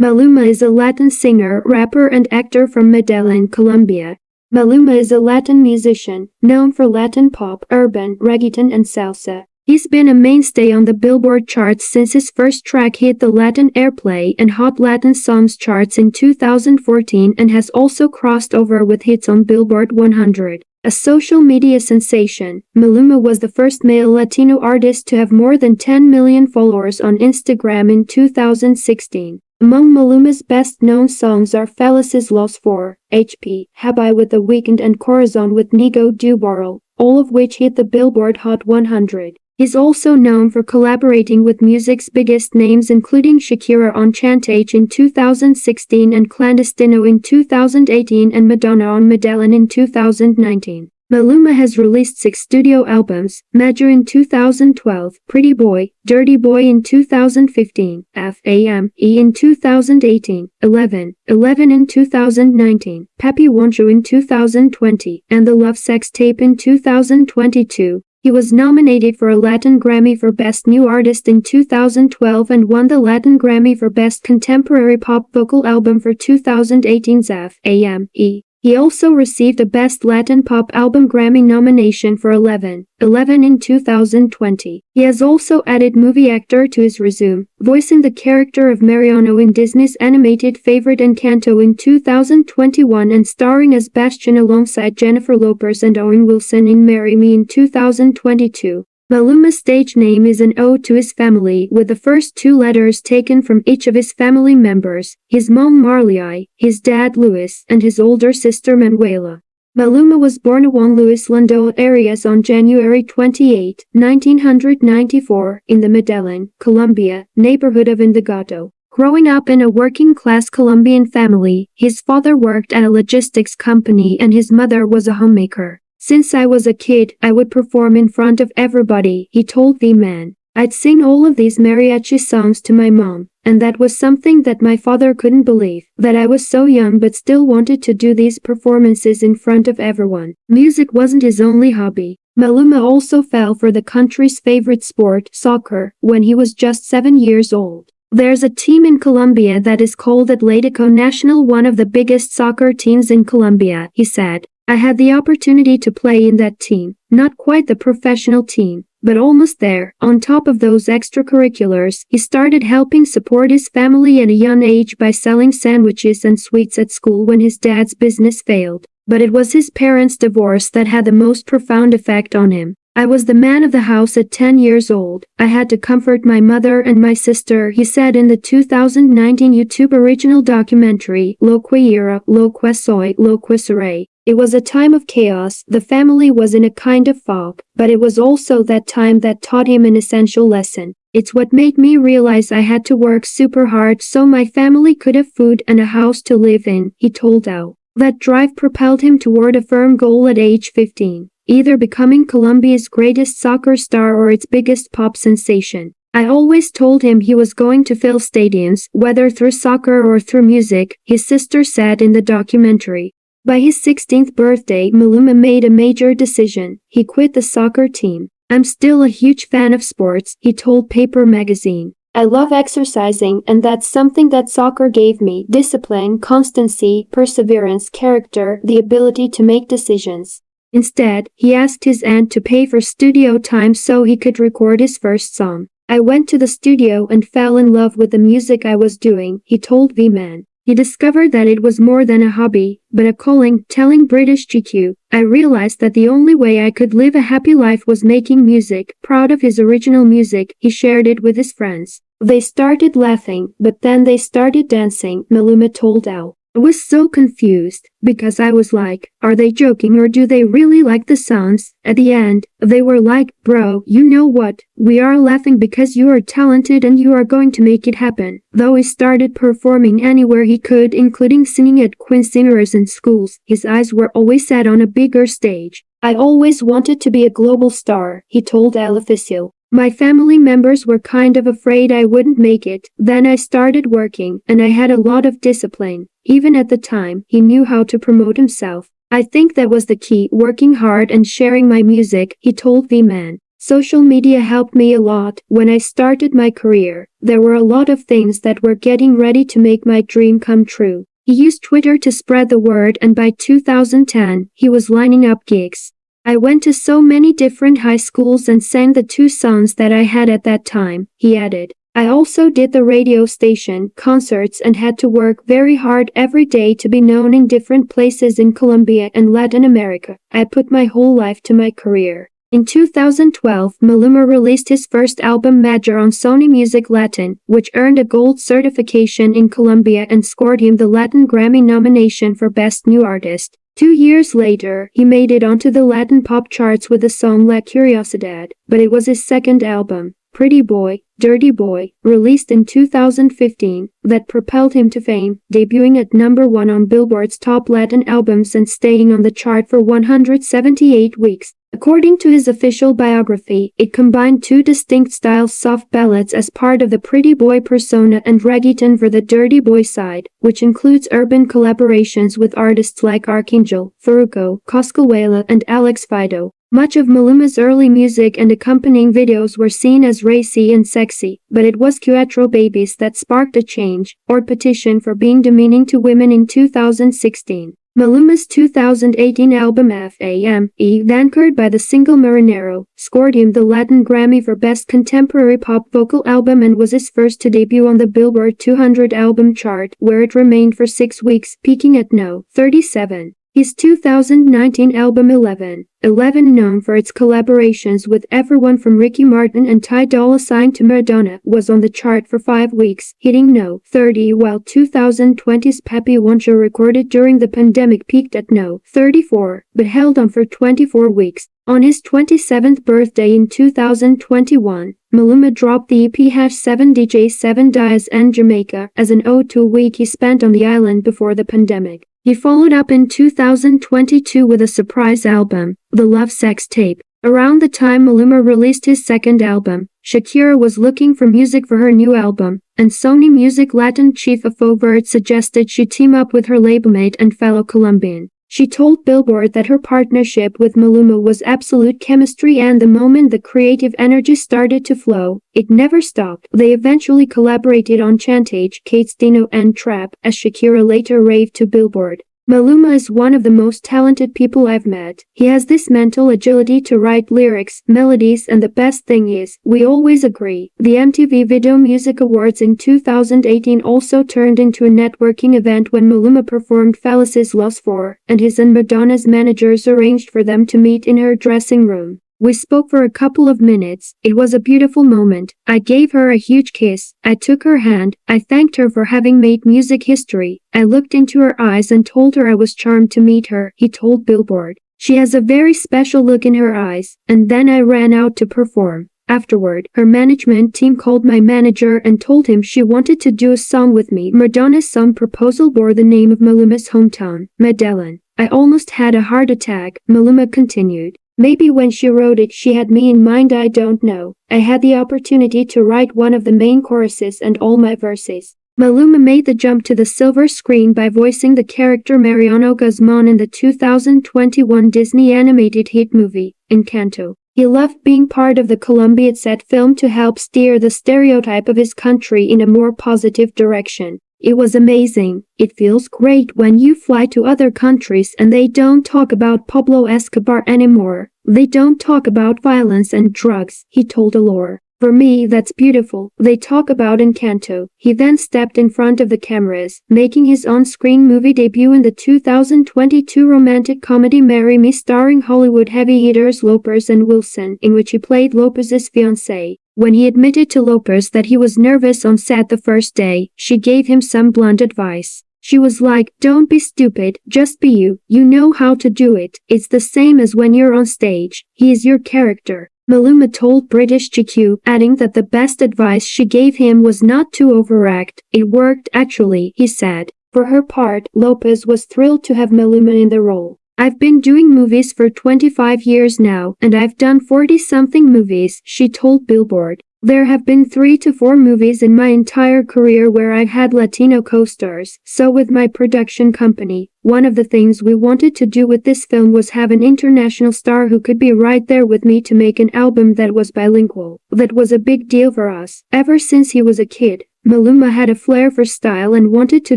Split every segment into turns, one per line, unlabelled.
Maluma is a Latin singer, rapper and actor from Medellin, Colombia. Maluma is a Latin musician, known for Latin pop, urban, reggaeton and salsa. He's been a mainstay on the Billboard charts since his first track hit the Latin Airplay and Hot Latin Songs charts in 2014 and has also crossed over with hits on Billboard 100. A social media sensation, Maluma was the first male Latino artist to have more than 10 million followers on Instagram in 2016. Among Maluma's best-known songs are Felices los 4, HP, Habay with The Weeknd and Corazon with Nico Dubarral, all of which hit the Billboard Hot 100. He's also known for collaborating with music's biggest names including Shakira on Chantage in 2016 and Clandestino in 2018 and Madonna on Medellin in 2019. Maluma has released 6 studio albums: Major in 2012, Pretty Boy, Dirty Boy in 2015, FAME in 2018, 11 in 2019, Papi Wancho in 2020, and The Love Sex Tape in 2022. He was nominated for a Latin Grammy for Best New Artist in 2012 and won the Latin Grammy for Best Contemporary Pop Vocal Album for 2018's FAME. He also received a Best Latin Pop Album Grammy nomination for 11 in 2020. He has also added movie actor to his resume, voicing the character of Mariano in Disney's animated favorite Encanto in 2021 and starring as Bastian alongside Jennifer Lopez and Owen Wilson in Marry Me in 2022. Maluma's stage name is an ode to his family, with the first 2 letters taken from each of his family members, his mom Marley, his dad Luis, and his older sister Manuela. Maluma was born in Juan Luis Lando Arias on January 28, 1994, in the Medellin, Colombia, neighborhood of Envigado. Growing up in a working-class Colombian family, his father worked at a logistics company and his mother was a homemaker. Since I was a kid, I would perform in front of everybody, he told V-Man. I'd sing all of these mariachi songs to my mom, and that was something that my father couldn't believe, that I was so young but still wanted to do these performances in front of everyone. Music wasn't his only hobby. Maluma also fell for the country's favorite sport, soccer, when he was just 7 years old. There's a team in Colombia that is called Atlético Nacional, one of the biggest soccer teams in Colombia, he said. I had the opportunity to play in that team, not quite the professional team, but almost there. On top of those extracurriculars, he started helping support his family at a young age by selling sandwiches and sweets at school when his dad's business failed. But it was his parents' divorce that had the most profound effect on him. I was the man of the house at 10 years old. I had to comfort my mother and my sister, he said in the 2019 YouTube original documentary, Lo que era, lo que soy, lo que seré. It was a time of chaos, the family was in a kind of fog, but it was also that time that taught him an essential lesson. It's what made me realize I had to work super hard so my family could have food and a house to live in, he told OUT. That drive propelled him toward a firm goal at age 15, either becoming Colombia's greatest soccer star or its biggest pop sensation. I always told him he was going to fill stadiums, whether through soccer or through music, his sister said in the documentary. By his 16th birthday, Maluma made a major decision. He quit the soccer team. I'm still a huge fan of sports, he told Paper Magazine. I love exercising and that's something that soccer gave me: discipline, constancy, perseverance, character, the ability to make decisions. Instead, he asked his aunt to pay for studio time so he could record his first song. I went to the studio and fell in love with the music I was doing, he told V-Man. He discovered that it was more than a hobby, but a calling, telling British GQ. I realized that the only way I could live a happy life was making music. Proud of his original music, he shared it with his friends. They started laughing, but then they started dancing, Maluma told OUT. I was so confused, because I was like, are they joking or do they really like the songs? At the end, they were like, bro, you know what, we are laughing because you are talented and you are going to make it happen. Though he started performing anywhere he could, including singing at quinceañeras and schools, his eyes were always set on a bigger stage. I always wanted to be a global star, he told El Oficial. My family members were kind of afraid I wouldn't make it. Then I started working, and I had a lot of discipline. Even at the time, he knew how to promote himself. I think that was the key, working hard and sharing my music, he told V-Man. Social media helped me a lot. When I started my career, there were a lot of things that were getting ready to make my dream come true. He used Twitter to spread the word, and by 2010, he was lining up gigs. I went to so many different high schools and sang the two songs that I had at that time, he added. I also did the radio station, concerts, and had to work very hard every day to be known in different places in Colombia and Latin America. I put my whole life to my career. In 2012, Maluma released his first album Major on Sony Music Latin, which earned a gold certification in Colombia and scored him the Latin Grammy nomination for Best New Artist. 2 years later, he made it onto the Latin pop charts with the song La Curiosidad, but it was his second album, Pretty Boy, Dirty Boy, released in 2015, that propelled him to fame, debuting at number 1 on Billboard's top Latin albums and staying on the chart for 178 weeks. According to his official biography, it combined two distinct styles: soft ballads as part of the Pretty Boy persona and reggaeton for the Dirty Boy side, which includes urban collaborations with artists like Archangel, Farruko, Cosculluela, and Alex Fido. Much of Maluma's early music and accompanying videos were seen as racy and sexy, but it was Cuatro Babies that sparked a change, or petition for being demeaning to women in 2016. Maluma's 2018 album Fame, anchored by the single Marinero, scored him the Latin Grammy for Best Contemporary Pop Vocal Album and was his first to debut on the Billboard 200 album chart, where it remained for 6 weeks, peaking at No. 37. His 2019 album 11, known for its collaborations with everyone from Ricky Martin and Ty Dolla $ign to Madonna, was on the chart for 5 weeks, hitting No. 30, while 2020's Papi Won't Ya, recorded during the pandemic, peaked at No. 34, but held on for 24 weeks. On his 27th birthday in 2021, Maluma dropped the EP 7 DJ 7 Dias and Jamaica as an ode to a week he spent on the island before the pandemic. He followed up in 2022 with a surprise album, The Love Sex Tape. Around the time Maluma released his second album, Shakira was looking for music for her new album, and Sony Music Latin chief Afo Vert suggested she team up with her labelmate and fellow Colombian. She told Billboard that her partnership with Maluma was absolute chemistry, and the moment the creative energy started to flow, it never stopped. They eventually collaborated on Chantage, Kate's Dino, and Trap, as Shakira later raved to Billboard. Maluma is one of the most talented people I've met. He has this mental agility to write lyrics, melodies, and the best thing is, we always agree. The MTV Video Music Awards in 2018 also turned into a networking event when Maluma performed Felic's Los 4, and his and Madonna's managers arranged for them to meet in her dressing room. We spoke for a couple of minutes. It was a beautiful moment. I gave her a huge kiss. I took her hand. I thanked her for having made music history. I looked into her eyes and told her I was charmed to meet her, he told Billboard. She has a very special look in her eyes, and then I ran out to perform. Afterward, her management team called my manager and told him she wanted to do a song with me. Madonna's song Proposal bore the name of Maluma's hometown, Medellin. I almost had a heart attack, Maluma continued. Maybe when she wrote it she had me in mind, I don't know. I had the opportunity to write one of the main choruses and all my verses. Maluma made the jump to the silver screen by voicing the character Mariano Guzman in the 2021 Disney animated hit movie, Encanto. He loved being part of the Colombian set film to help steer the stereotype of his country in a more positive direction. It was amazing. It feels great when you fly to other countries and they don't talk about Pablo Escobar anymore. They don't talk about violence and drugs, he told Allure. For me, that's beautiful. They talk about Encanto. He then stepped in front of the cameras, making his on-screen movie debut in the 2022 romantic comedy Marry Me, starring Hollywood heavy hitters Lopez and Wilson, in which he played Lopez's fiancée. When he admitted to Lopez that he was nervous on set the first day, she gave him some blunt advice. She was like, "Don't be stupid, just be you. You know how to do it. It's the same as when you're on stage. He is your character." Maluma told British GQ, adding that the best advice she gave him was not to overact. It worked actually, he said. For her part, Lopez was thrilled to have Maluma in the role. "I've been doing movies for 25 years now, and I've done 40-something movies," she told Billboard. There have been 3 to 4 movies in my entire career where I had Latino co-stars, so with my production company, one of the things we wanted to do with this film was have an international star who could be right there with me to make an album that was bilingual. That was a big deal for us. Ever since he was a kid, Maluma had a flair for style and wanted to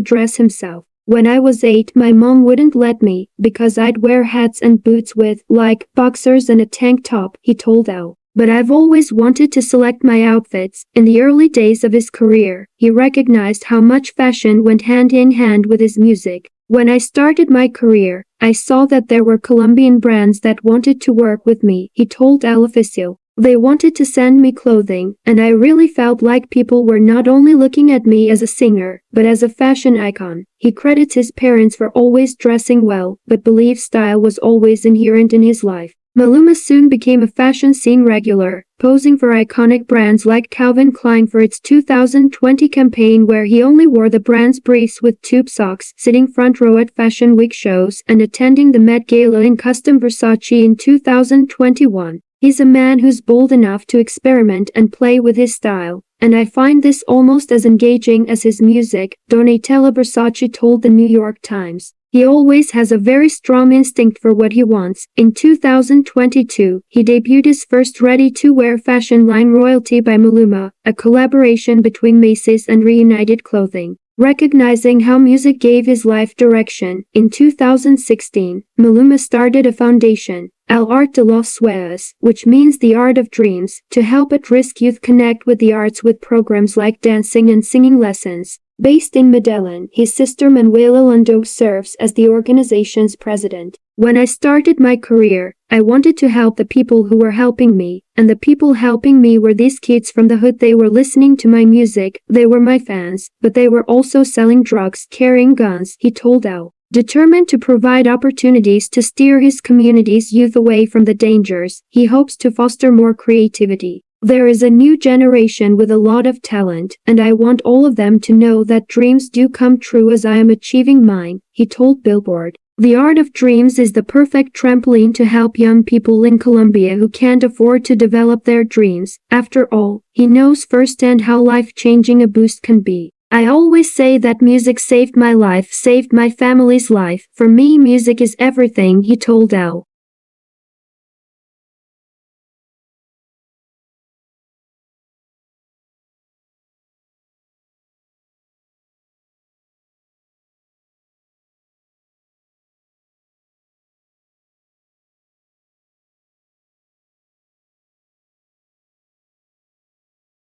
dress himself. When I was 8, my mom wouldn't let me, because I'd wear hats and boots with, like, boxers and a tank top, he told Elle. But I've always wanted to select my outfits. In the early days of his career, he recognized how much fashion went hand in hand with his music. When I started my career, I saw that there were Colombian brands that wanted to work with me, he told El Oficial. They wanted to send me clothing, and I really felt like people were not only looking at me as a singer, but as a fashion icon. He credits his parents for always dressing well, but believes style was always inherent in his life. Maluma soon became a fashion scene regular, posing for iconic brands like Calvin Klein for its 2020 campaign where he only wore the brand's briefs with tube socks, sitting front row at Fashion Week shows and attending the Met Gala in custom Versace in 2021. He's a man who's bold enough to experiment and play with his style, and I find this almost as engaging as his music, Donatella Versace told the New York Times. He always has a very strong instinct for what he wants. In 2022, he debuted his first ready-to-wear fashion line Royalty by Maluma, a collaboration between Macy's and Reunited Clothing. Recognizing how music gave his life direction, in 2016, Maluma started a foundation, El Art de los Sueños, which means the art of dreams, to help at-risk youth connect with the arts with programs like dancing and singing lessons. Based in Medellin, his sister Manuela Lando serves as the organization's president. When I started my career, I wanted to help the people who were helping me, and the people helping me were these kids from the hood. They were listening to my music, they were my fans, but they were also selling drugs, carrying guns, he told Elle. Determined to provide opportunities to steer his community's youth away from the dangers, he hopes to foster more creativity. There is a new generation with a lot of talent, and I want all of them to know that dreams do come true as I am achieving mine, he told Billboard. The Art of Dreams is the perfect trampoline to help young people in Colombia who can't afford to develop their dreams. After all, he knows firsthand how life-changing a boost can be. I always say that music saved my life, saved my family's life. For me, music is everything, he told Elle.